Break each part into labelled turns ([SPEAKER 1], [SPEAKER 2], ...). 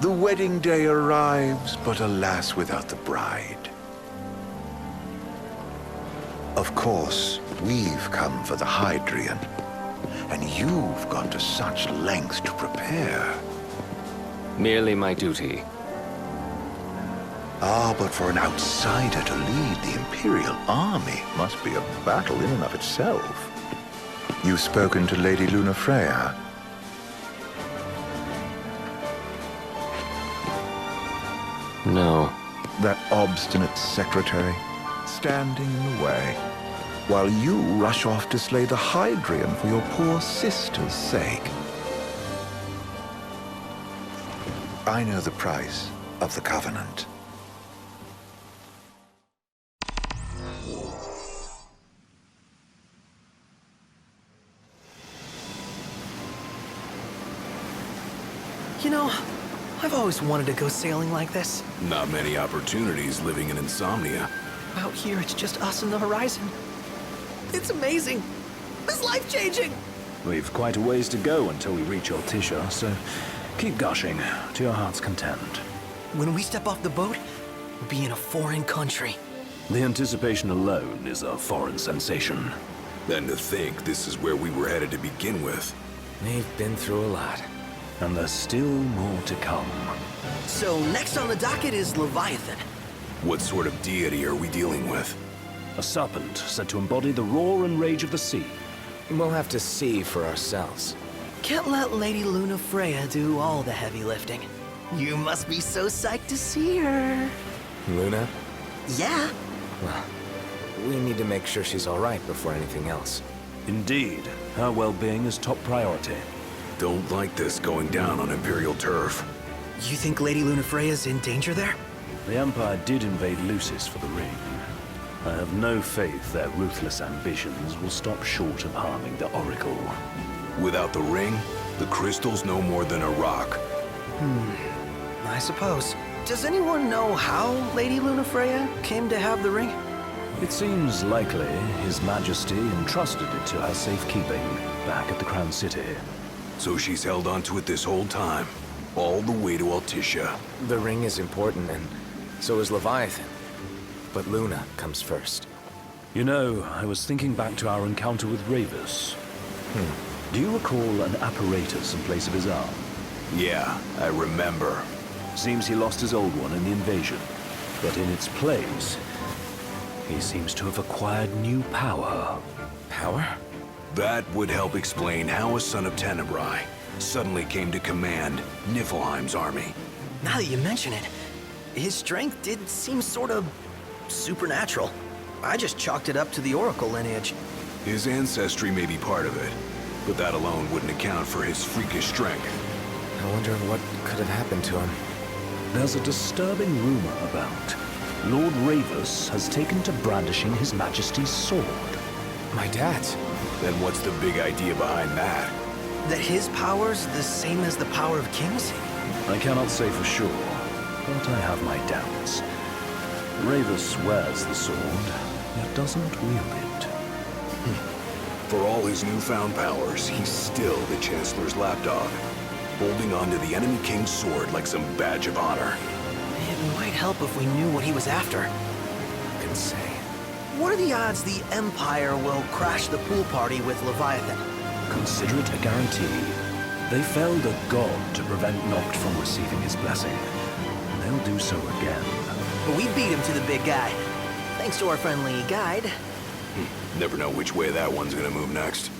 [SPEAKER 1] The wedding day arrives, but alas, without the bride. Of course, we've come for the Hydrian, and you've gone to such lengths to prepare.
[SPEAKER 2] Merely my duty.
[SPEAKER 1] Ah, but for an outsider to lead the Imperial army must be a battle in and of itself. You've spoken to Lady Lunafreya?
[SPEAKER 2] No.
[SPEAKER 1] That obstinate secretary, standing in the way, while you rush off to slay the Hydrian for your poor sister's sake. I know the price of the Covenant.
[SPEAKER 3] You know, I've always wanted to go sailing like this.
[SPEAKER 4] Not many opportunities living in Insomnia.
[SPEAKER 3] Out here, it's just us and the horizon. It's amazing. It's life-changing.
[SPEAKER 5] We've quite a ways to go until we reach Altisha, so keep gushing to your heart's content.
[SPEAKER 3] When we step off the boat, we'll be in a foreign country.
[SPEAKER 5] The anticipation alone is a foreign sensation.
[SPEAKER 4] Then to think this is where we were headed to begin with.
[SPEAKER 2] We've been through a lot.
[SPEAKER 5] And there's still more to come.
[SPEAKER 3] So next on the docket is Leviathan.
[SPEAKER 4] What sort of deity are we dealing with?
[SPEAKER 5] A serpent said to embody the roar and rage of the sea.
[SPEAKER 2] We'll have to see for ourselves.
[SPEAKER 3] Can't let Lady Lunafreya do all the heavy lifting. You must be so psyched to see her.
[SPEAKER 2] Luna?
[SPEAKER 3] Yeah.
[SPEAKER 2] Well, we need to make sure she's all right before anything else.
[SPEAKER 5] Indeed, her well-being is top priority.
[SPEAKER 4] Don't like this going down on Imperial turf.
[SPEAKER 3] You think Lady Lunafreya's in danger there?
[SPEAKER 5] The Empire did invade Lucis for the ring. I have no faith their ruthless ambitions will stop short of harming the Oracle.
[SPEAKER 4] Without the ring, the crystal's no more than a rock.
[SPEAKER 3] I suppose. Does anyone know how Lady Lunafreya came to have the ring?
[SPEAKER 5] It seems likely His Majesty entrusted it to her safekeeping back at the Crown City.
[SPEAKER 4] So she's held onto it this whole time, all the way to Altisha.
[SPEAKER 2] The ring is important, and so is Leviathan. But Luna comes first.
[SPEAKER 5] You know, I was thinking back to our encounter with Ravus. Do you recall an apparatus in place of his arm?
[SPEAKER 4] Yeah, I remember.
[SPEAKER 5] Seems he lost his old one in the invasion. But in its place, he seems to have acquired new power.
[SPEAKER 2] Power?
[SPEAKER 4] That would help explain how a son of Tenebrae suddenly came to command Niflheim's army.
[SPEAKER 3] Now that you mention it, his strength did seem sort of supernatural. I just chalked it up to the Oracle lineage.
[SPEAKER 4] His ancestry may be part of it, but that alone wouldn't account for his freakish strength.
[SPEAKER 2] I wonder what could have happened to him.
[SPEAKER 5] There's a disturbing rumor about Lord Ravus has taken to brandishing His Majesty's sword.
[SPEAKER 2] My dad's.
[SPEAKER 4] Then what's the big idea behind that?
[SPEAKER 3] That his power's the same as the power of kings?
[SPEAKER 5] I cannot say for sure, but I have my doubts. Ravus wears the sword, yet doesn't wield it.
[SPEAKER 4] For all his newfound powers, he's still the Chancellor's lapdog, holding on to the enemy king's sword like some badge of honor.
[SPEAKER 3] It might help if we knew what he was after.
[SPEAKER 2] Who can say?
[SPEAKER 3] What are the odds the Empire will crash the pool party with Leviathan?
[SPEAKER 5] Consider it a guarantee. They felled a god to prevent Noct from receiving his blessing. And they'll do so again.
[SPEAKER 3] But we beat him to the big guy. Thanks to our friendly guide.
[SPEAKER 4] Never know which way that one's gonna move next.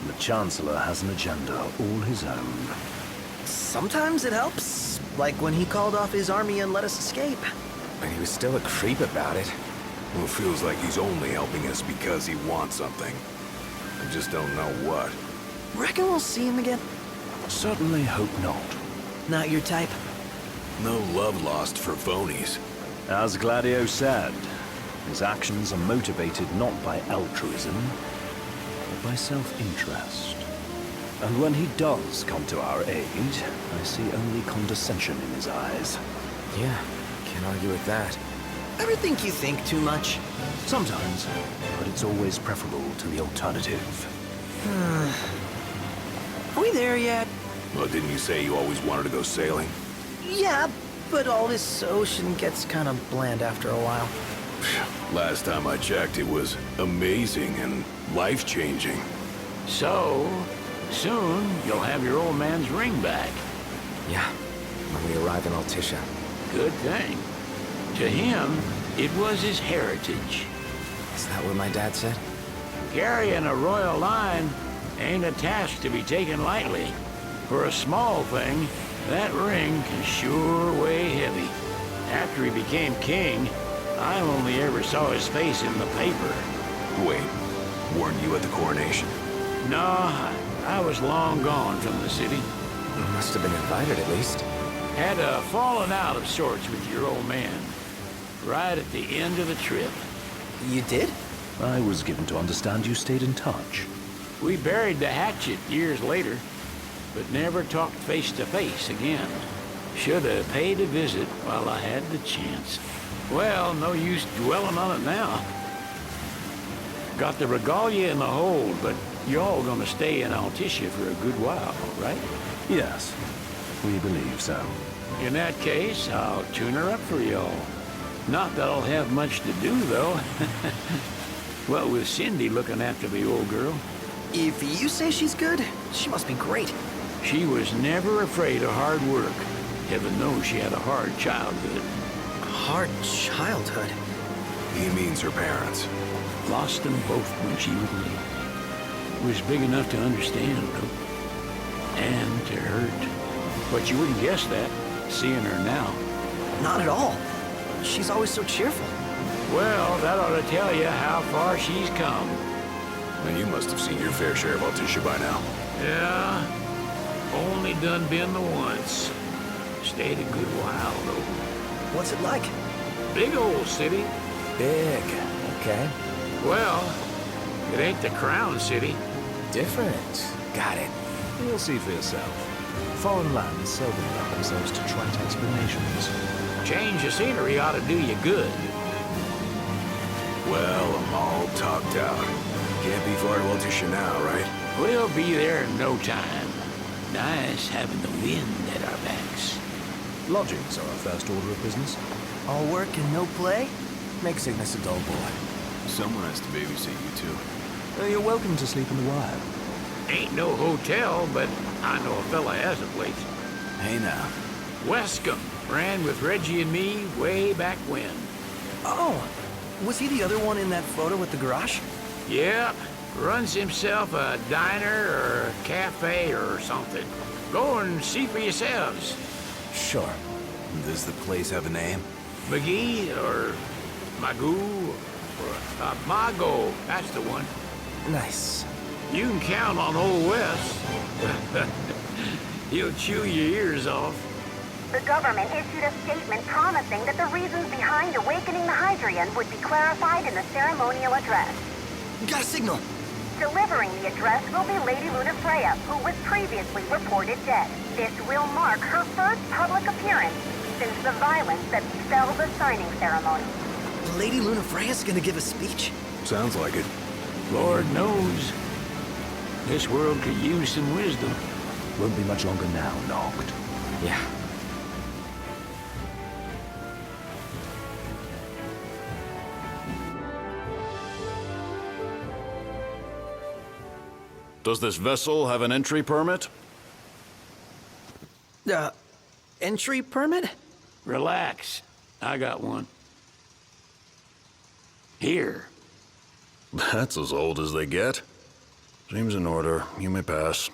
[SPEAKER 5] The Chancellor has an agenda all his own.
[SPEAKER 3] Sometimes it helps. Like when he called off his army and let us escape.
[SPEAKER 2] But he was still a creep about it.
[SPEAKER 4] Well, it feels like he's only helping us because he wants something. I just don't know what.
[SPEAKER 3] Reckon we'll see him again?
[SPEAKER 5] Certainly hope not.
[SPEAKER 3] Not your type?
[SPEAKER 4] No love lost for phonies.
[SPEAKER 5] As Gladio said, his actions are motivated not by altruism, but by self-interest. And when he does come to our aid, I see only condescension in his eyes.
[SPEAKER 2] Yeah, can't argue with that.
[SPEAKER 3] Ever think you think too much?
[SPEAKER 5] Sometimes, but it's always preferable to the alternative.
[SPEAKER 3] Are we there yet?
[SPEAKER 4] Well, didn't you say you always wanted to go sailing?
[SPEAKER 3] Yeah, but all this ocean gets kind of bland after a while.
[SPEAKER 4] Last time I checked, it was amazing and life-changing.
[SPEAKER 6] So, soon you'll have your old man's ring back.
[SPEAKER 2] Yeah, when we arrive in Altissia.
[SPEAKER 6] Good thing. To him, it was his heritage.
[SPEAKER 2] Is that what my dad said?
[SPEAKER 6] Carrying a royal line ain't a task to be taken lightly. For a small thing, that ring can sure weigh heavy. After he became king, I only ever saw his face in the paper.
[SPEAKER 4] Wait, weren't you at the coronation?
[SPEAKER 6] No, I was long gone from the city.
[SPEAKER 2] You must have been invited at least.
[SPEAKER 6] Had a falling out of sorts with your old man. Right at the end of the trip.
[SPEAKER 3] You did?
[SPEAKER 5] I was given to understand you stayed in touch.
[SPEAKER 6] We buried the hatchet years later, but never talked face to face again. Should have paid a visit while I had the chance. Well, no use dwelling on it now. Got the regalia in the hold, but y'all gonna stay in Altissia for a good while, right?
[SPEAKER 5] Yes, we believe so.
[SPEAKER 6] In that case, I'll tune her up for y'all. Not that I'll have much to do, though. What with Cindy looking after the old girl?
[SPEAKER 3] If you say she's good, she must be great.
[SPEAKER 6] She was never afraid of hard work. Heaven knows she had a hard childhood.
[SPEAKER 3] Hard childhood.
[SPEAKER 4] He means her parents.
[SPEAKER 6] Lost them both when she was little. Was big enough to understand, though. And to hurt. But you wouldn't guess that, seeing her now.
[SPEAKER 3] Not at all. She's always so cheerful.
[SPEAKER 6] Well, that ought to tell you how far she's come.
[SPEAKER 4] And you must have seen your fair share of Altissia by now.
[SPEAKER 6] Yeah, only done been the once. Stayed a good while, though.
[SPEAKER 3] What's it like?
[SPEAKER 6] Big old city.
[SPEAKER 2] Big. Okay.
[SPEAKER 6] Well, it ain't the crown city.
[SPEAKER 2] Different. Got it.
[SPEAKER 5] You'll see for yourself. Foreign lands seldom allow themselves to trite explanations.
[SPEAKER 6] Change of scenery ought to do you good.
[SPEAKER 4] Well, I'm all topped out. Can't be far to Altissia now, right?
[SPEAKER 6] We'll be there in no time. Nice having the wind at our backs.
[SPEAKER 5] Lodgings are our first order of business.
[SPEAKER 3] All work and no play? Makes Cygnus a dull boy.
[SPEAKER 4] Someone has to babysit you, too.
[SPEAKER 5] You're welcome to sleep in the wild.
[SPEAKER 6] Ain't no hotel, but I know a fella has a place.
[SPEAKER 4] Hey now.
[SPEAKER 6] Wescombe ran with Reggie and me way back when.
[SPEAKER 3] Oh, was he the other one in that photo with the garage?
[SPEAKER 6] Yep, runs himself a diner or a cafe or something. Go and see for yourselves.
[SPEAKER 2] Sure.
[SPEAKER 4] Does the place have a name?
[SPEAKER 6] McGee or Magoo or Mago, that's the one.
[SPEAKER 2] Nice.
[SPEAKER 6] You can count on Old West. He'll chew your ears off.
[SPEAKER 7] The government issued a statement promising that the reasons behind awakening the Hydrian would be clarified in the ceremonial address.
[SPEAKER 3] Got a signal.
[SPEAKER 7] Delivering the address will be Lady Luna Freya, who was previously reported dead. This will mark her first public appearance since the violence that befell the signing ceremony.
[SPEAKER 3] Lady Luna Freya's gonna give a speech?
[SPEAKER 4] Sounds like it.
[SPEAKER 6] Lord knows. This world could use some wisdom.
[SPEAKER 5] Won't be much longer now, Noct.
[SPEAKER 2] Yeah.
[SPEAKER 8] Does this vessel have an entry permit?
[SPEAKER 3] Entry permit?
[SPEAKER 6] Relax. I got one. Here.
[SPEAKER 8] That's as old as they get. Seems in order. You may pass.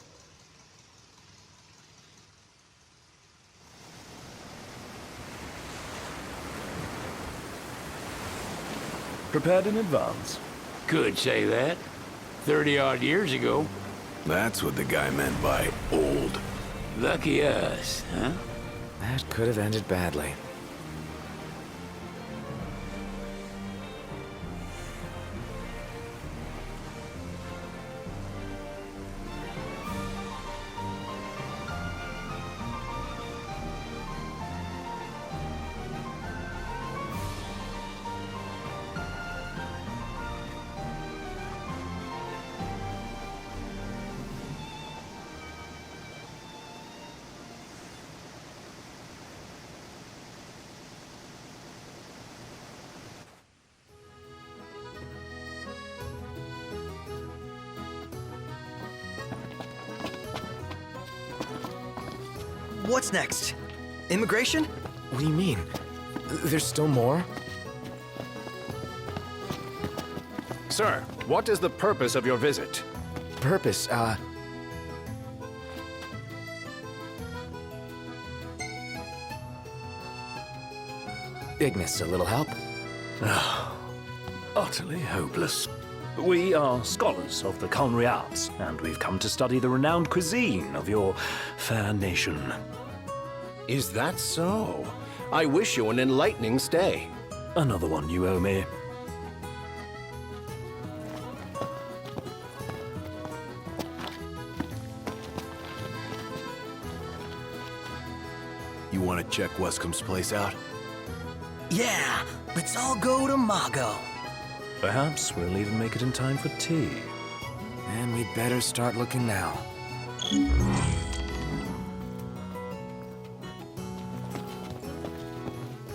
[SPEAKER 5] Prepared in advance.
[SPEAKER 6] Could say that. 30-odd years ago.
[SPEAKER 4] That's what the guy meant by old.
[SPEAKER 6] Lucky us, huh?
[SPEAKER 2] That could have ended badly.
[SPEAKER 3] What's next? Immigration?
[SPEAKER 2] What do you mean? There's still more?
[SPEAKER 9] Sir, what is the purpose of your visit?
[SPEAKER 2] Purpose, Ignis, a little help?
[SPEAKER 5] Utterly hopeless. We are scholars of the culinary arts, and we've come to study the renowned cuisine of your fair nation.
[SPEAKER 9] Is that so? I wish you an enlightening stay.
[SPEAKER 5] Another one you owe me.
[SPEAKER 4] You want to check Westcomb's place out?
[SPEAKER 3] Yeah, let's all go to Mago.
[SPEAKER 5] Perhaps we'll even make it in time for tea.
[SPEAKER 2] And we'd better start looking now.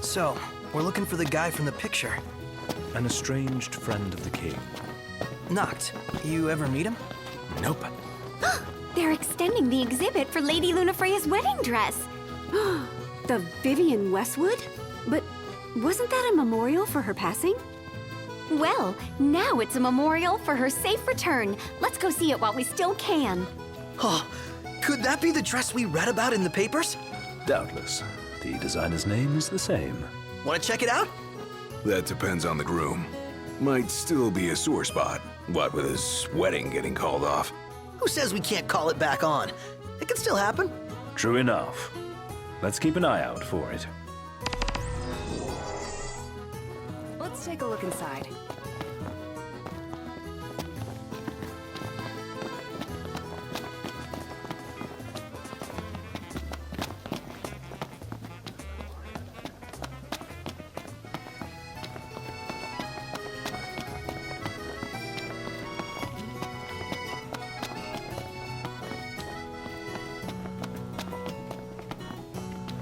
[SPEAKER 3] So, we're looking for the guy from the picture.
[SPEAKER 5] An estranged friend of the king.
[SPEAKER 3] Noct, you ever meet him?
[SPEAKER 2] Nope.
[SPEAKER 10] They're extending the exhibit for Lady Lunafreya's wedding dress. The Vivian Westwood? But wasn't that a memorial for her passing? Well, now it's a memorial for her safe return. Let's go see it while we still can.
[SPEAKER 3] Oh, could that be the dress we read about in the papers?
[SPEAKER 5] Doubtless. The designer's name is the same.
[SPEAKER 3] Want to check it out?
[SPEAKER 4] That depends on the groom. Might still be a sore spot. What with his wedding getting called off?
[SPEAKER 3] Who says we can't call it back on? It can still happen.
[SPEAKER 5] True enough. Let's keep an eye out for it.
[SPEAKER 10] Let's take a look inside.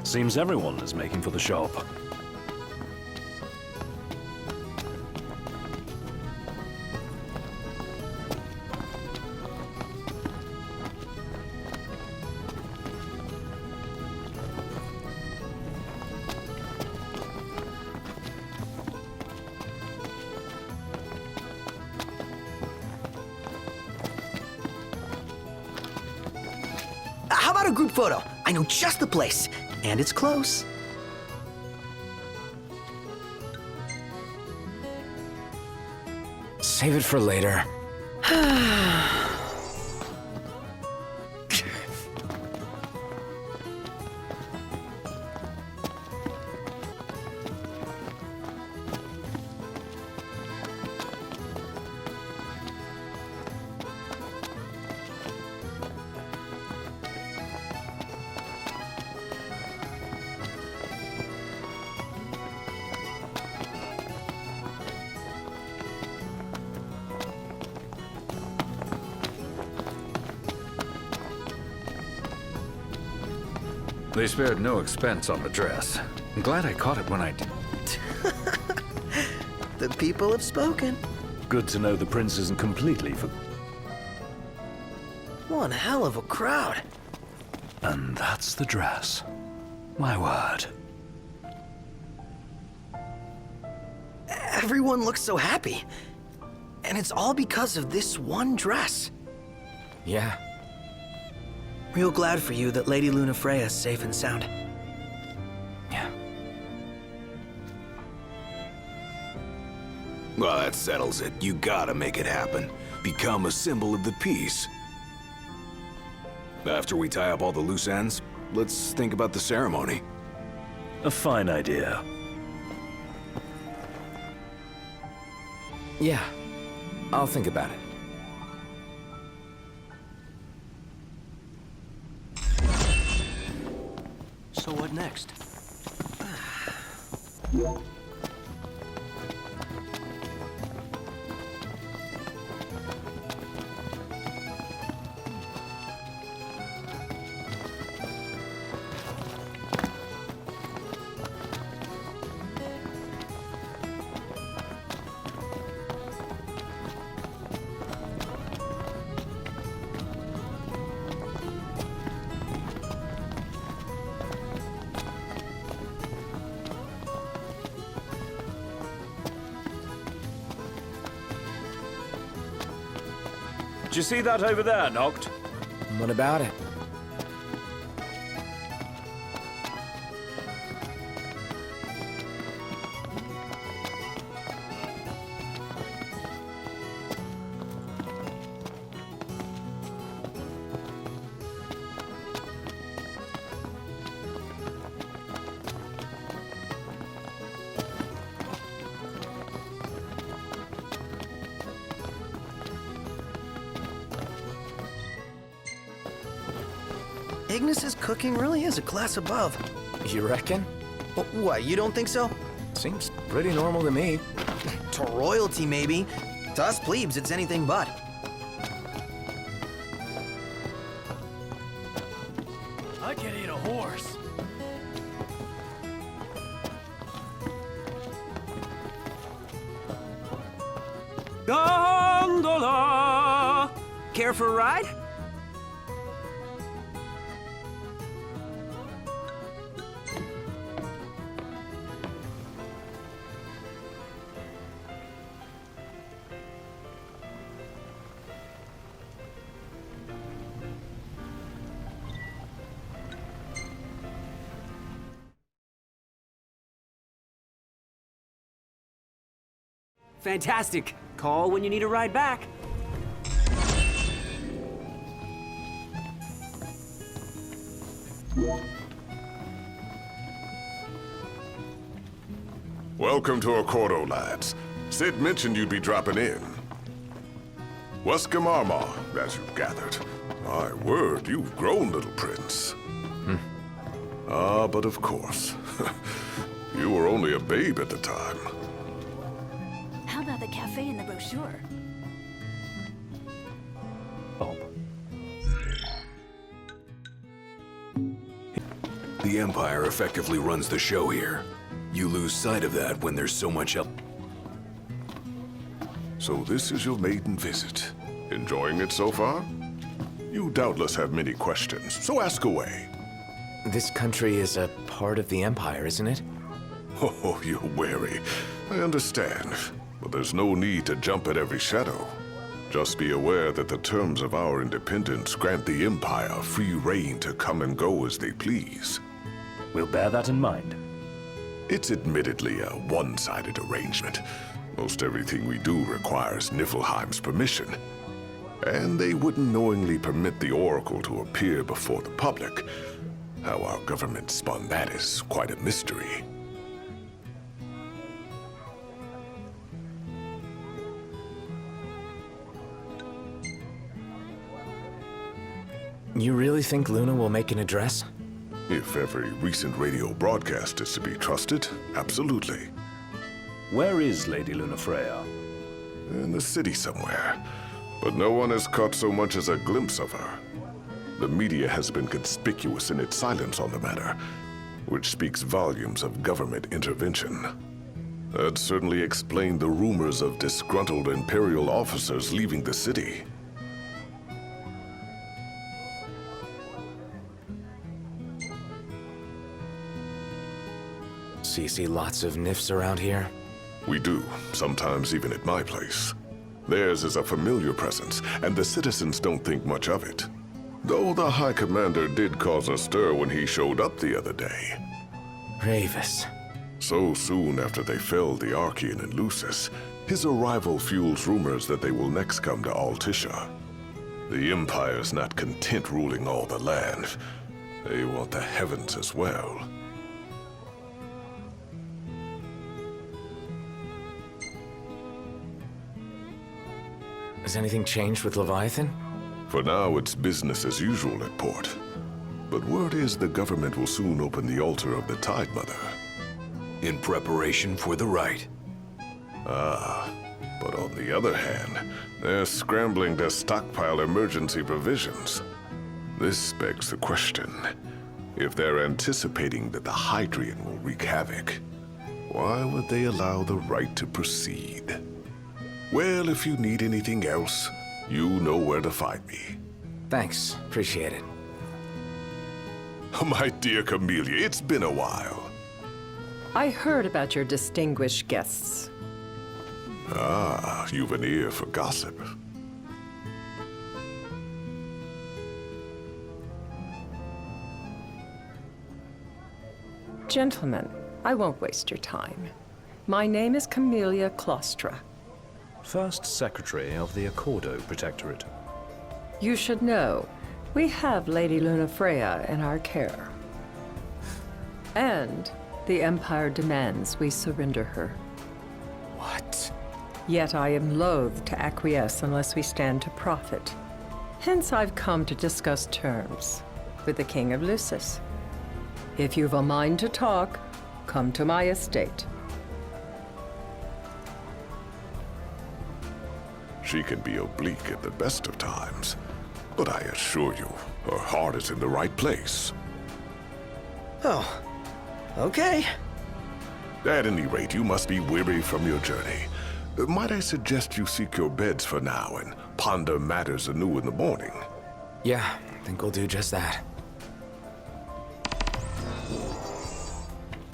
[SPEAKER 5] Seems everyone is making for the shop.
[SPEAKER 3] How about a group photo? I know just the place. And it's close.
[SPEAKER 2] Save it for later.
[SPEAKER 11] They spared no expense on the dress. I'm glad I caught it when I did.
[SPEAKER 3] The people have spoken.
[SPEAKER 5] Good to know the prince isn't completely for...
[SPEAKER 3] One hell of a crowd.
[SPEAKER 5] And that's the dress. My word.
[SPEAKER 3] Everyone looks so happy. And it's all because of this one dress.
[SPEAKER 2] Yeah.
[SPEAKER 3] Real glad for you that Lady Lunafreya's safe and sound.
[SPEAKER 2] Yeah.
[SPEAKER 4] Well, that settles it. You gotta make it happen. Become a symbol of the peace. After we tie up all the loose ends, let's think about the ceremony.
[SPEAKER 5] A fine idea.
[SPEAKER 2] Yeah. I'll think about it.
[SPEAKER 3] So what next?
[SPEAKER 5] you see that over there, Noct?
[SPEAKER 2] What about it?
[SPEAKER 3] Ignis's cooking really is a class above.
[SPEAKER 2] You reckon?
[SPEAKER 3] What, you don't think so?
[SPEAKER 2] Seems pretty normal to me.
[SPEAKER 3] To royalty, maybe. To us plebes, it's anything but.
[SPEAKER 9] I can eat a horse.
[SPEAKER 12] Gondola! Care for a ride? Fantastic. Call when you need a ride back.
[SPEAKER 13] Welcome to Accordo, lads. Sid mentioned you'd be dropping in. Weskamarma, as you've gathered. My word, you've grown, little prince. Ah, but of course. You were only a babe at the time.
[SPEAKER 10] How about the cafe in the brochure?
[SPEAKER 4] The Empire effectively runs the show here. You lose sight of that when there's so much else.
[SPEAKER 13] So this is your maiden visit. Enjoying it so far? You doubtless have many questions, so ask away.
[SPEAKER 2] This country is a part of the Empire, isn't it?
[SPEAKER 13] Oh, you're wary. I understand. But there's no need to jump at every shadow. Just be aware that the terms of our independence grant the Empire free reign to come and go as they please.
[SPEAKER 5] We'll bear that in mind.
[SPEAKER 13] It's admittedly a one-sided arrangement. Most everything we do requires Niflheim's permission. And they wouldn't knowingly permit the Oracle to appear before the public. How our government spun that is quite a mystery.
[SPEAKER 2] You really think Luna will make an address?
[SPEAKER 13] If every recent radio broadcast is to be trusted, absolutely.
[SPEAKER 5] Where is Lady Lunafreya?
[SPEAKER 13] In the city somewhere. But no one has caught so much as a glimpse of her. The media has been conspicuous in its silence on the matter, which speaks volumes of government intervention. That certainly explained the rumors of disgruntled Imperial officers leaving the city.
[SPEAKER 2] So you see lots of Nifs around here?
[SPEAKER 13] We do, sometimes even at my place. Theirs is a familiar presence, and the citizens don't think much of it. Though the High Commander did cause a stir when he showed up the other day.
[SPEAKER 2] Ravis.
[SPEAKER 13] So soon after they felled the Archean and Lucis, his arrival fuels rumors that they will next come to Altisha. The Empire's not content ruling all the land. They want the heavens as well.
[SPEAKER 2] Has anything changed with Leviathan?
[SPEAKER 13] For now, it's business as usual at port. But word is the government will soon open the altar of the Tide Mother.
[SPEAKER 4] In preparation for the rite.
[SPEAKER 13] Ah, but on the other hand, they're scrambling to stockpile emergency provisions. This begs the question, if they're anticipating that the Hydrian will wreak havoc, why would they allow the rite to proceed? Well, if you need anything else, you know where to find me.
[SPEAKER 2] Thanks, appreciate it.
[SPEAKER 13] My dear Camellia, it's been a while.
[SPEAKER 14] I heard about your distinguished guests.
[SPEAKER 13] Ah, you've an ear for gossip.
[SPEAKER 14] Gentlemen, I won't waste your time. My name is Camellia Claustra.
[SPEAKER 5] First Secretary of the Accordo Protectorate.
[SPEAKER 14] You should know, we have Lady Lunafreya in our care. And the Empire demands we surrender her.
[SPEAKER 2] What?
[SPEAKER 14] Yet I am loath to acquiesce unless we stand to profit. Hence I've come to discuss terms with the King of Lucis. If you've a mind to talk, come to my estate.
[SPEAKER 13] She can be oblique at the best of times, but I assure you, her heart is in the right place.
[SPEAKER 3] Oh, okay.
[SPEAKER 13] At any rate, you must be weary from your journey. Might I suggest you seek your beds for now and ponder matters anew in the morning?
[SPEAKER 2] Yeah, I think we'll do just that.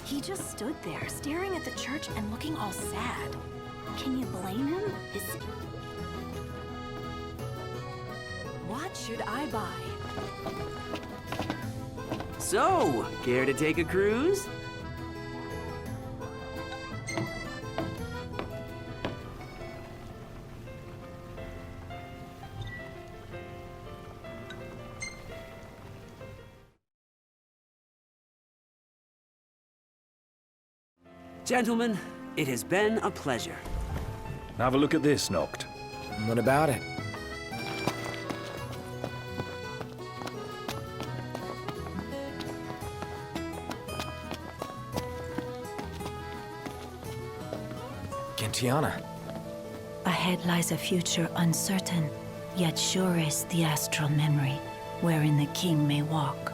[SPEAKER 10] He just stood there, staring at the church and looking all sad. Can you blame him? What should I buy?
[SPEAKER 12] So, care to take a cruise? Gentlemen, it has been a pleasure.
[SPEAKER 5] Have a look at this, Noct.
[SPEAKER 2] What about it? Tiana.
[SPEAKER 15] Ahead lies a future uncertain, yet sure is the astral memory, wherein the king may walk.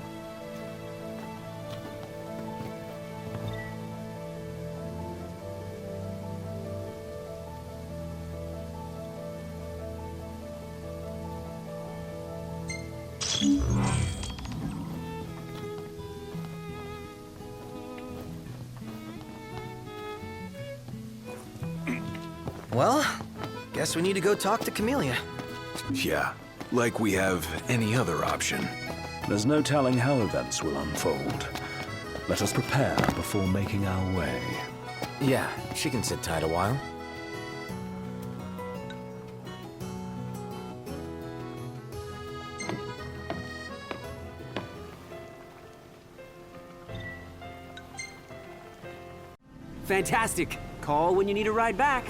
[SPEAKER 3] Well, guess we need to go talk to Camellia.
[SPEAKER 4] Yeah, like we have any other option.
[SPEAKER 5] There's no telling how events will unfold. Let us prepare before making our way.
[SPEAKER 2] Yeah, she can sit tight a while.
[SPEAKER 12] Fantastic. Call when you need a ride back.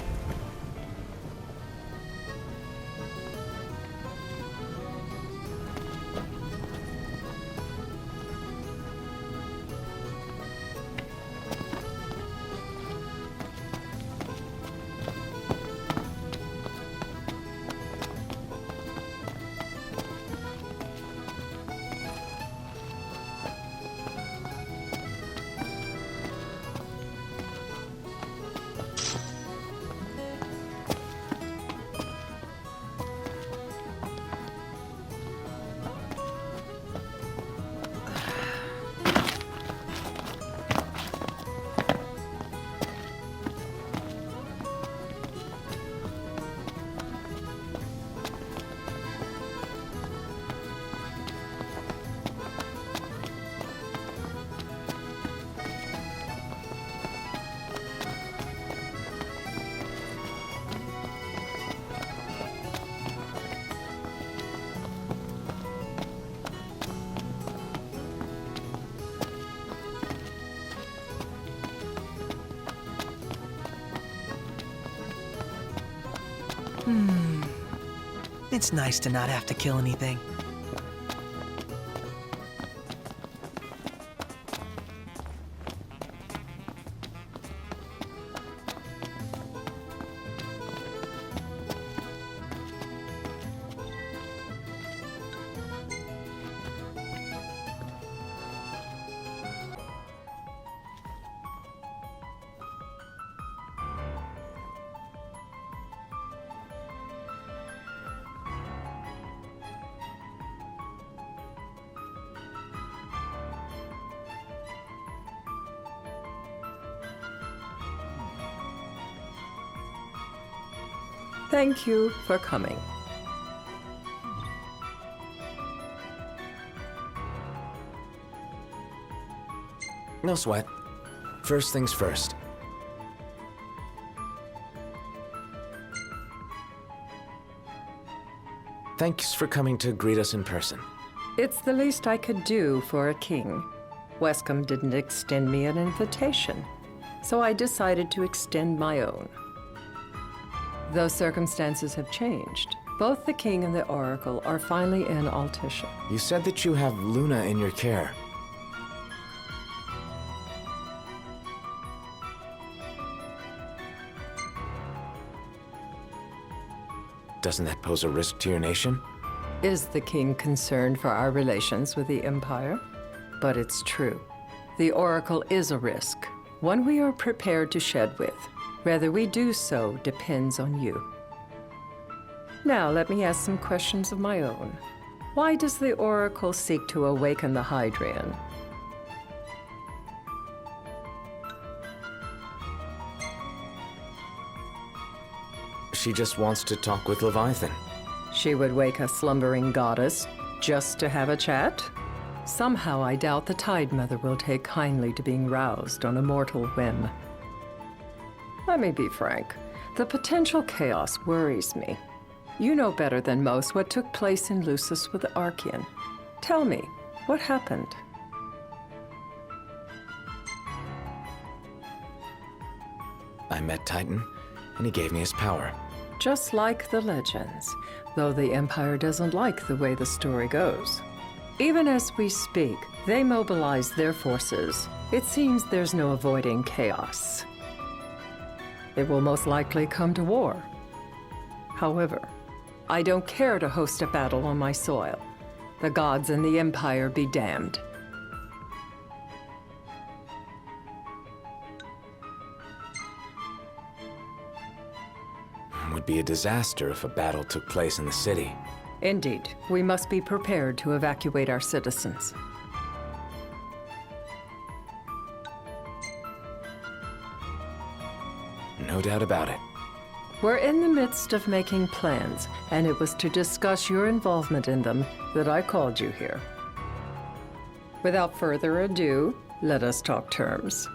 [SPEAKER 3] It's nice to not have to kill anything.
[SPEAKER 14] Thank you for coming.
[SPEAKER 2] No sweat. First things first. Thanks for coming to greet us in person.
[SPEAKER 14] It's the least I could do for a king. Wescombe didn't extend me an invitation, so I decided to extend my own. Though circumstances have changed, both the king and the oracle are finally in Altisha.
[SPEAKER 2] You said that you have Luna in your care. Doesn't that pose a risk to your nation?
[SPEAKER 14] Is the king concerned for our relations with the Empire? But it's true. The oracle is a risk, one we are prepared to shed with. Whether we do so depends on you. Now, let me ask some questions of my own. Why does the oracle seek to awaken the Hydrian?
[SPEAKER 2] She just wants to talk with Leviathan.
[SPEAKER 14] She would wake a slumbering goddess just to have a chat? Somehow I doubt the Tide Mother will take kindly to being roused on a mortal whim. Let me be frank. The potential chaos worries me. You know better than most what took place in Lucis with the Archean. Tell me, what happened?
[SPEAKER 2] I met Titan, and he gave me his power.
[SPEAKER 14] Just like the legends, though the Empire doesn't like the way the story goes. Even as we speak, they mobilize their forces. It seems there's no avoiding chaos. It will most likely come to war. However, I don't care to host a battle on my soil. The gods and the Empire be damned.
[SPEAKER 2] It would be a disaster if a battle took place in the city.
[SPEAKER 14] Indeed, we must be prepared to evacuate our citizens.
[SPEAKER 2] No doubt about it.
[SPEAKER 14] We're in the midst of making plans, and it was to discuss your involvement in them that I called you here. Without further ado, let us talk terms.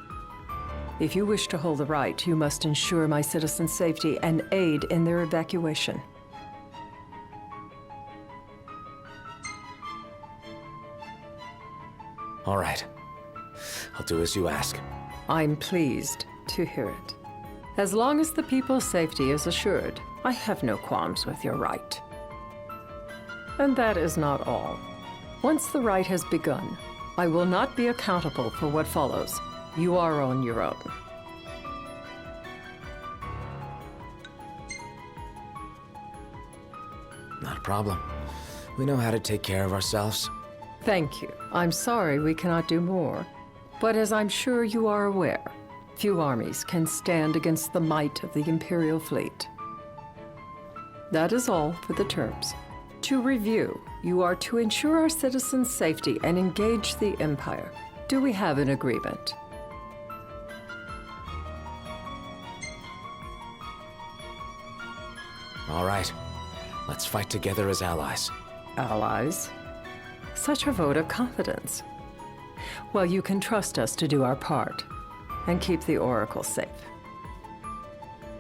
[SPEAKER 14] If you wish to hold the right, you must ensure my citizens' safety and aid in their evacuation.
[SPEAKER 2] All right. I'll do as you ask.
[SPEAKER 14] I'm pleased to hear it. As long as the people's safety is assured, I have no qualms with your right. And that is not all. Once the rite has begun, I will not be accountable for what follows. You are on your own.
[SPEAKER 2] Not a problem. We know how to take care of ourselves.
[SPEAKER 14] Thank you. I'm sorry we cannot do more. But as I'm sure you are aware, few armies can stand against the might of the Imperial fleet. That is all for the terms. To review, you are to ensure our citizens' safety and engage the Empire. Do we have an agreement?
[SPEAKER 2] All right. Let's fight together as allies.
[SPEAKER 14] Allies? Such a vote of confidence. Well, you can trust us to do our part and keep the Oracle safe.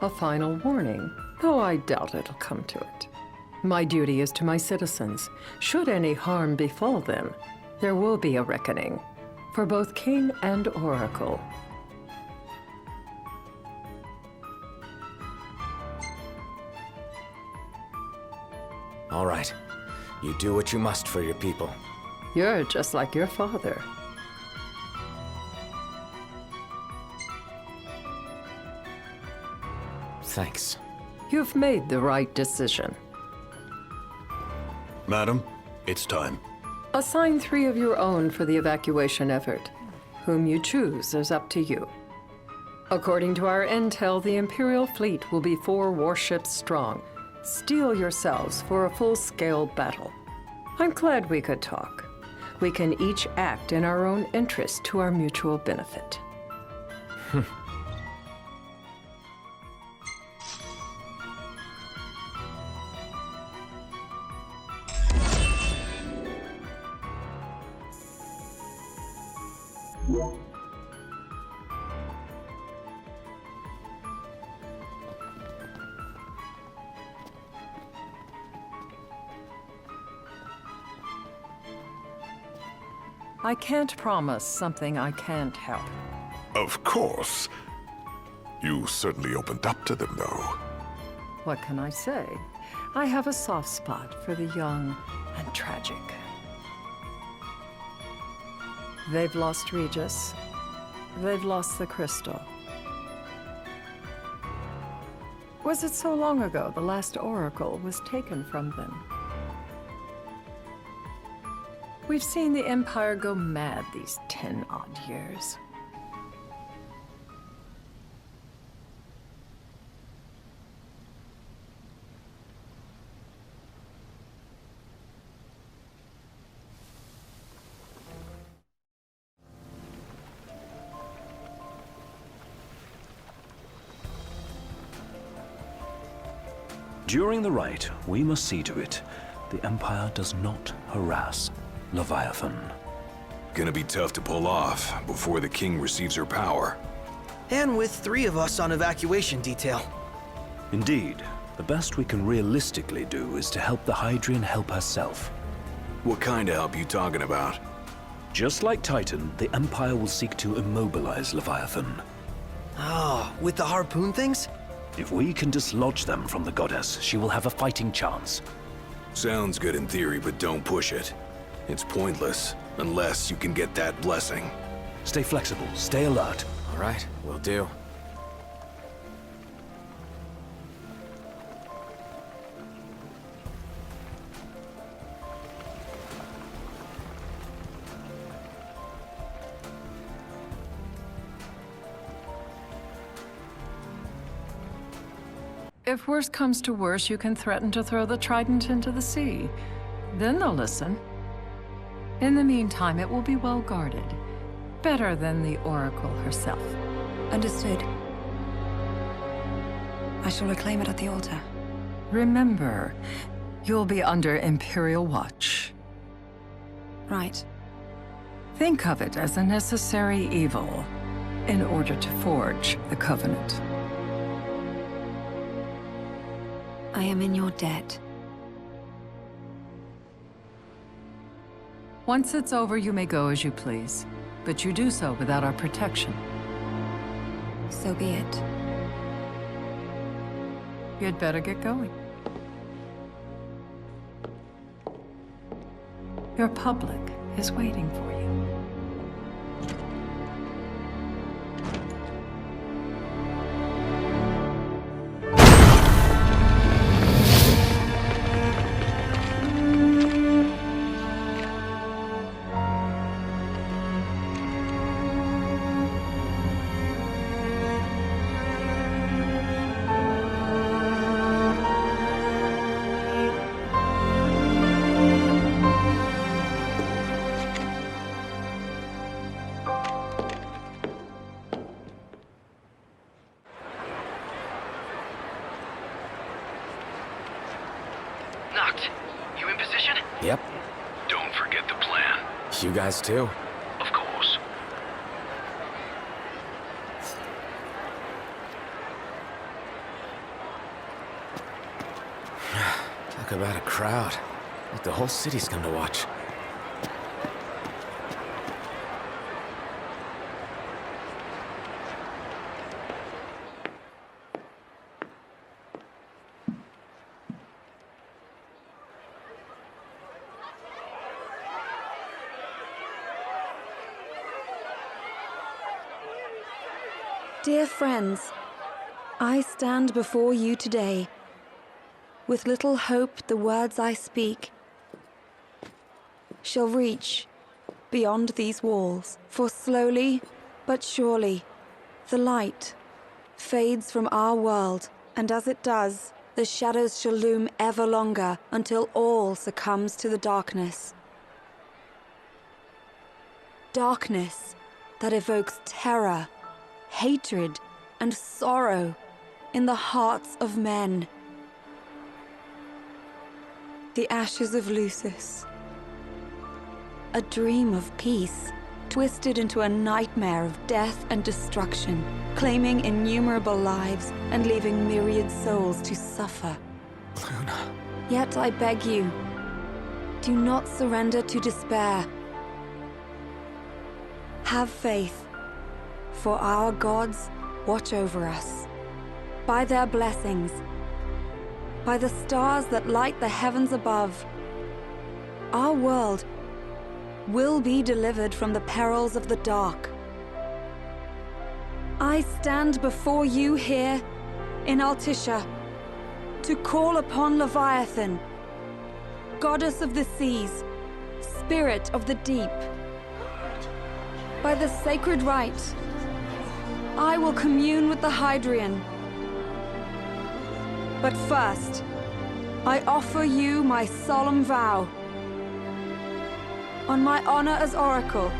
[SPEAKER 14] A final warning, though I doubt it'll come to it. My duty is to my citizens. Should any harm befall them, there will be a reckoning for both King and Oracle.
[SPEAKER 2] All right. You do what you must for your people.
[SPEAKER 14] You're just like your father.
[SPEAKER 2] Thanks.
[SPEAKER 14] You've made the right decision.
[SPEAKER 8] Madam, it's time.
[SPEAKER 14] Assign 3 of your own for the evacuation effort. Whom you choose is up to you. According to our intel, the Imperial fleet will be 4 warships strong. Steel yourselves for a full-scale battle. I'm glad we could talk. We can each act in our own interest to our mutual benefit. I can't promise something I can't help.
[SPEAKER 13] Of course. You certainly opened up to them, though.
[SPEAKER 14] What can I say? I have a soft spot for the young and tragic. They've lost Regis. They've lost the crystal. Was it so long ago the last oracle was taken from them? We've seen the Empire go mad these 10-odd years.
[SPEAKER 5] During the rite, we must see to it the Empire does not harass Leviathan.
[SPEAKER 4] Gonna be tough to pull off before the king receives her power.
[SPEAKER 3] And with 3 of us on evacuation detail.
[SPEAKER 5] Indeed, the best we can realistically do is to help the Hydrian help herself.
[SPEAKER 4] What kind of help you talking about?
[SPEAKER 5] Just like Titan, the Empire will seek to immobilize Leviathan.
[SPEAKER 3] Ah, with the harpoon things?
[SPEAKER 5] If we can dislodge them from the goddess, she will have a fighting chance.
[SPEAKER 4] Sounds good in theory, but don't push it. It's pointless, unless you can get that blessing.
[SPEAKER 5] Stay flexible, stay alert.
[SPEAKER 2] All right, will do.
[SPEAKER 14] If worse comes to worse, you can threaten to throw the trident into the sea. Then they'll listen. In the meantime, it will be well guarded. Better than the Oracle herself.
[SPEAKER 16] Understood. I shall reclaim it at the altar.
[SPEAKER 14] Remember, you'll be under Imperial watch.
[SPEAKER 16] Right.
[SPEAKER 14] Think of it as a necessary evil in order to forge the Covenant.
[SPEAKER 16] I am in your debt.
[SPEAKER 14] Once it's over, you may go as you please, but you do so without our protection.
[SPEAKER 16] So be it.
[SPEAKER 14] You'd better get going. Your public is waiting for you.
[SPEAKER 2] You in position? Yep.
[SPEAKER 11] Don't forget the plan.
[SPEAKER 2] You guys too?
[SPEAKER 11] Of course.
[SPEAKER 2] Talk about a crowd. Like the whole city's come to watch.
[SPEAKER 16] Dear friends, I stand before you today. With little hope the words I speak shall reach beyond these walls. For slowly but surely, the light fades from our world, and as it does, the shadows shall loom ever longer until all succumbs to the darkness. Darkness that evokes terror, hatred, and sorrow in the hearts of men. The ashes of Lucis. A dream of peace, twisted into a nightmare of death and destruction, claiming innumerable lives and leaving myriad souls to suffer.
[SPEAKER 2] Luna.
[SPEAKER 16] Yet I beg you, do not surrender to despair. Have faith, for our gods watch over us. By their blessings, by the stars that light the heavens above, our world will be delivered from the perils of the dark. I stand before you here in Altissia to call upon Leviathan, goddess of the seas, spirit of the deep. By the sacred rite, I will commune with the Hydrian. But first, I offer you my solemn vow. On my honor as Oracle,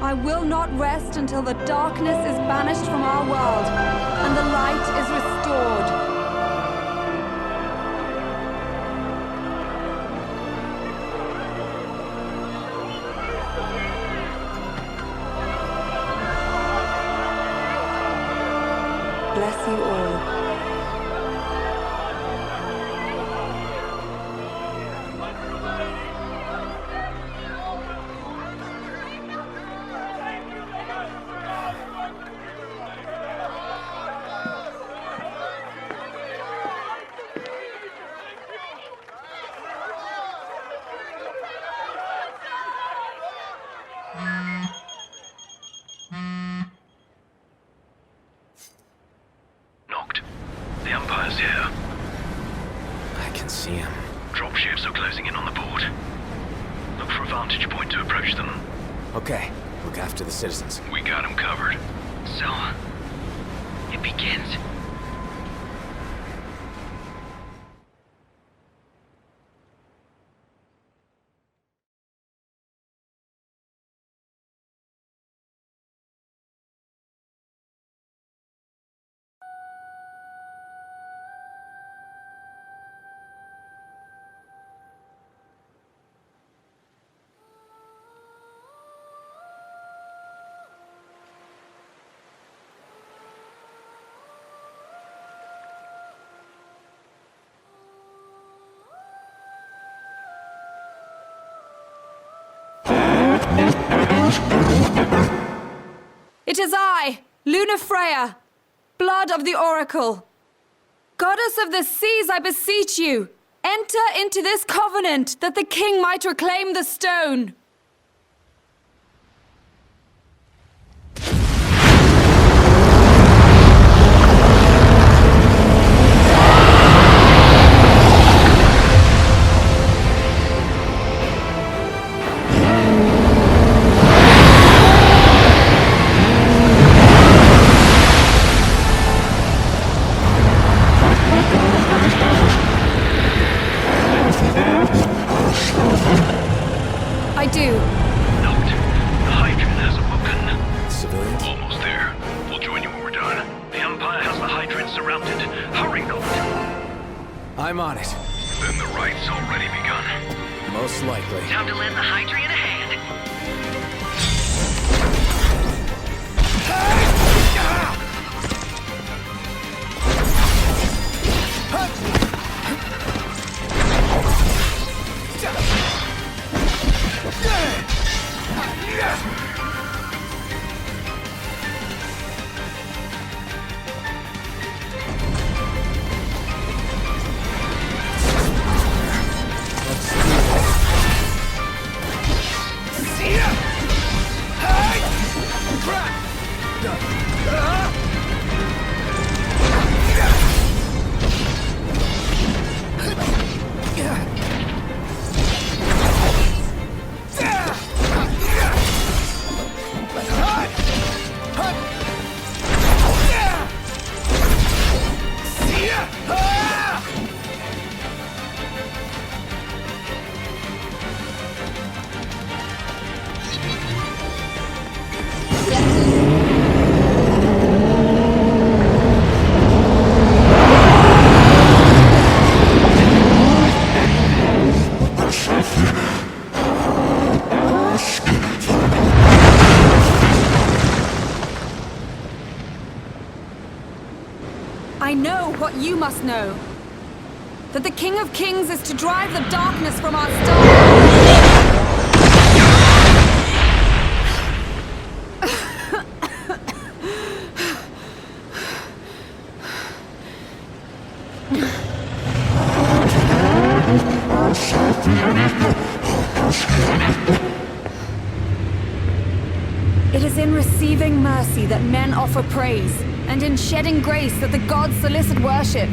[SPEAKER 16] I will not rest until the darkness is banished from our world and the light is restored. Bless you all.
[SPEAKER 2] Citizens.
[SPEAKER 11] We got him covered.
[SPEAKER 3] So, it begins.
[SPEAKER 16] It is I, Lunafreya, blood of the Oracle. Goddess of the seas, I beseech you, enter into this covenant that the king might reclaim the stone.
[SPEAKER 2] I'm on it.
[SPEAKER 11] Then the right's already begun.
[SPEAKER 2] Most likely.
[SPEAKER 3] Time to lend the Hydrian a hand. I know what you must know. That the King of Kings is to drive the darkness from our stars.
[SPEAKER 16] It is in receiving mercy that men offer praise, and in shedding grace that the gods solicit worship.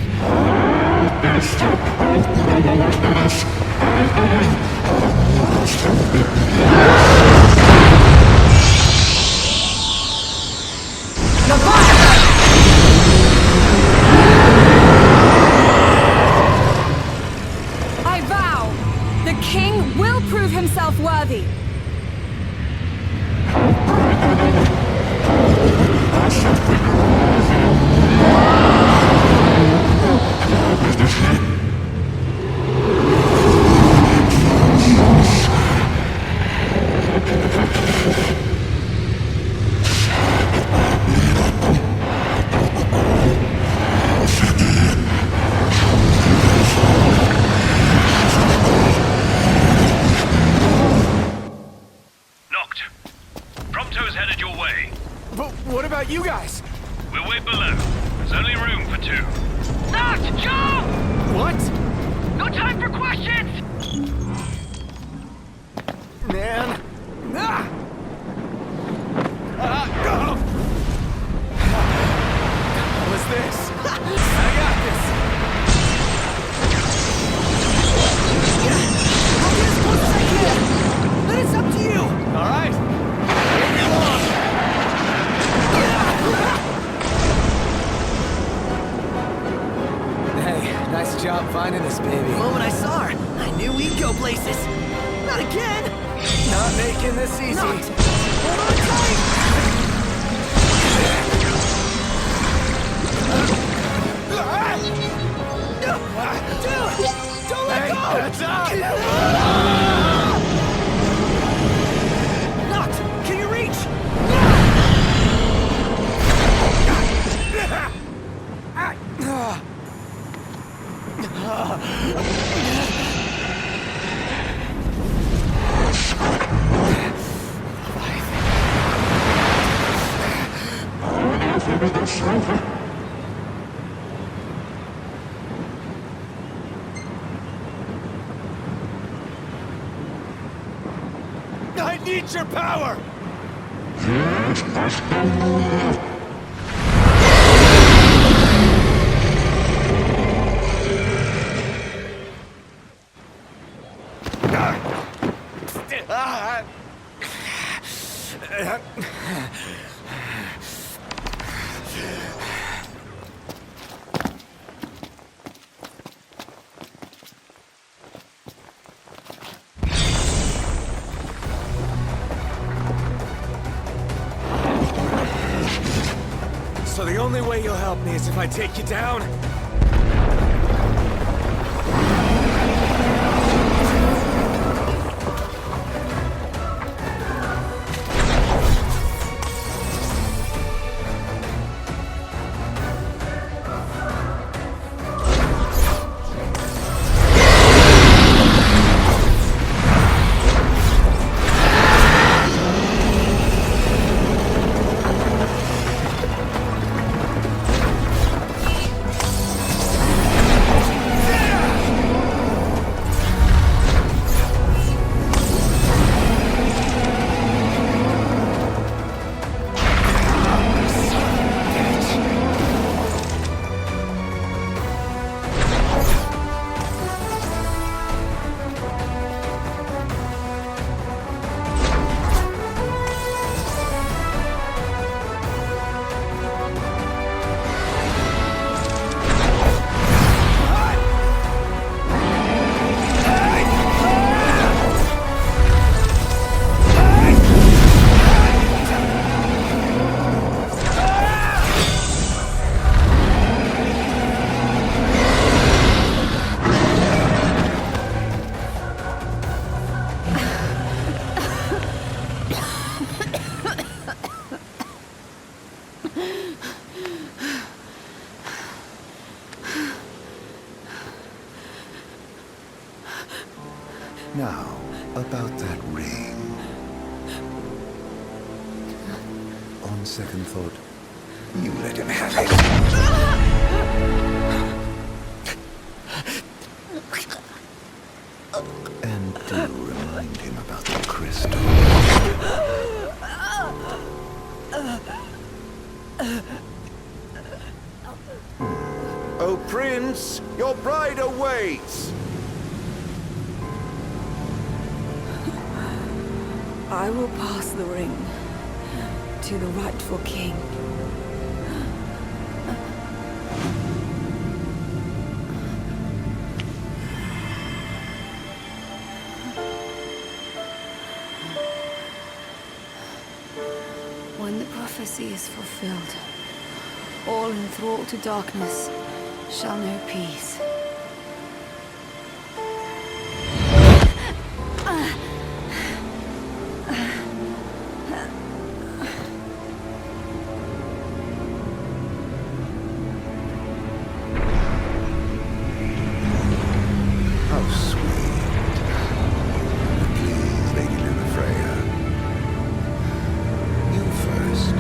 [SPEAKER 16] I vow, the king will prove himself worthy.
[SPEAKER 17] What about you guys?
[SPEAKER 18] We'll wait below. There's only room for two.
[SPEAKER 17] Not Joe! What?
[SPEAKER 18] No time for questions!
[SPEAKER 17] Man. What was this? I got this. I'll get as close as I can. Then it's up to you. All right. Come on. Hey, nice job finding us, baby.
[SPEAKER 3] The moment I saw her, I knew we'd go places. Not again!
[SPEAKER 17] Not making this easy.
[SPEAKER 3] Not. Hold on tight! Dude! Don't let go!
[SPEAKER 17] That's up!
[SPEAKER 3] Noct, can you reach?
[SPEAKER 17] I need your power! So the only way you'll help me is if I take you down?
[SPEAKER 1] Now, about that ring. On second thought, you let him have it. And do remind him about the crystal. Prince, your bride awaits!
[SPEAKER 16] I will pass the ring to the rightful king. When the prophecy is fulfilled, all enthralled to darkness shall know peace.
[SPEAKER 1] How sweet. Please, Lady Lunafreya. You first.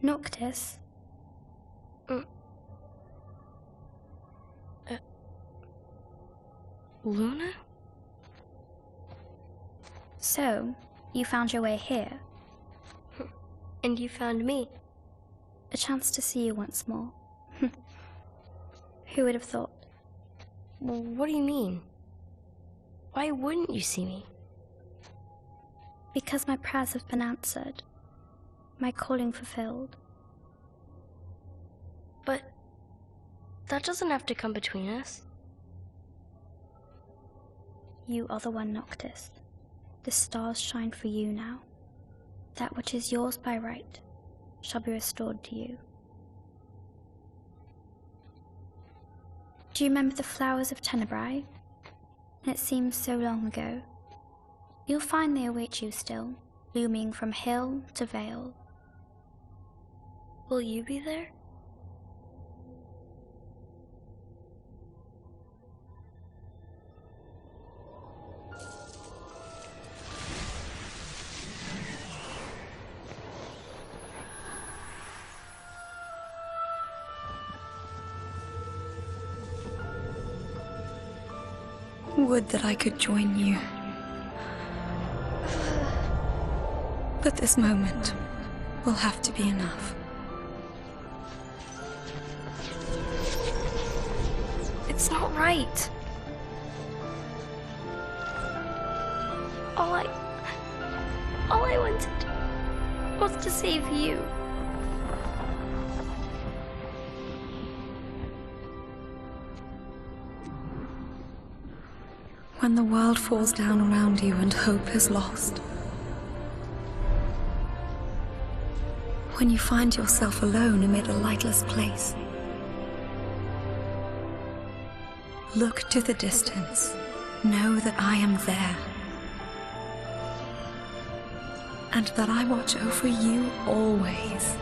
[SPEAKER 19] Noctis?
[SPEAKER 20] Luna?
[SPEAKER 19] So, you found your way here.
[SPEAKER 20] And you found me.
[SPEAKER 19] A chance to see you once more. Who would have thought?
[SPEAKER 20] Well, what do you mean? Why wouldn't you see me?
[SPEAKER 19] Because my prayers have been answered. My calling fulfilled.
[SPEAKER 20] But that doesn't have to come between us.
[SPEAKER 19] You are the one, Noctis. The stars shine for you now. That which is yours by right shall be restored to you. Do you remember the flowers of Tenebrae? It seems so long ago. You'll find they await you still, blooming from hill to vale.
[SPEAKER 20] Will you be there?
[SPEAKER 16] Would that I could join you. But this moment will have to be enough.
[SPEAKER 20] It's not right. All I wanted was to save you.
[SPEAKER 16] When the world falls down around you and hope is lost. When you find yourself alone amid a lightless place. Look to the distance. Know that I am there. And that I watch over you always.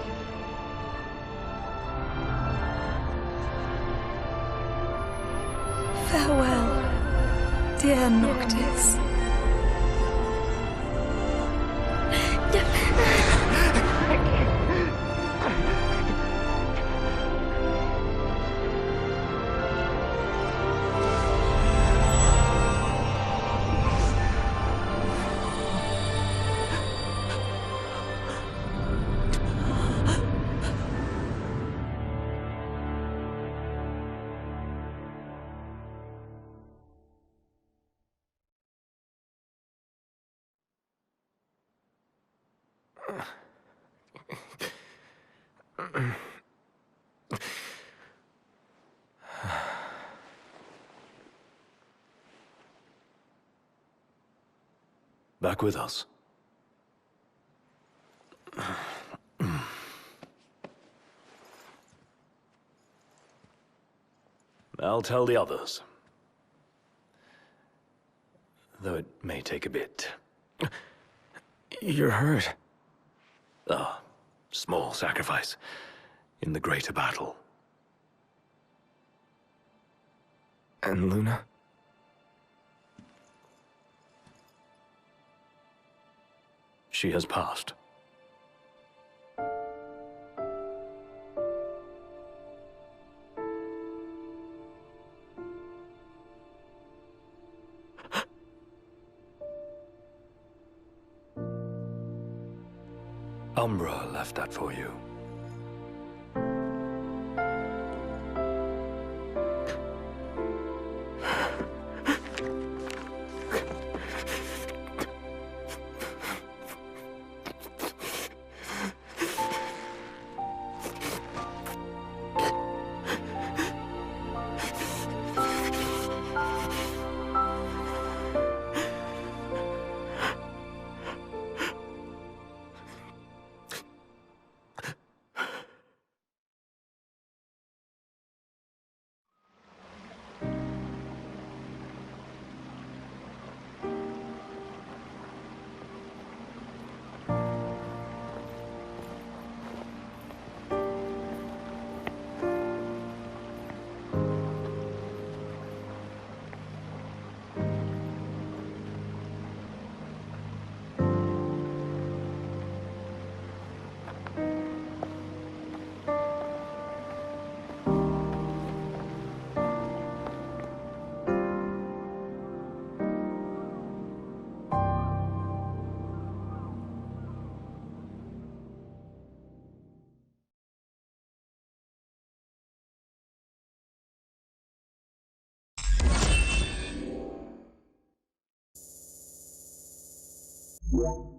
[SPEAKER 16] Farewell, dear Noctis.
[SPEAKER 5] Back with us. I'll tell the others. Though it may take a bit.
[SPEAKER 2] You're hurt.
[SPEAKER 5] Ah, small sacrifice in the greater battle.
[SPEAKER 2] And Luna?
[SPEAKER 5] She has passed. Umbra left that for you.
[SPEAKER 1] One.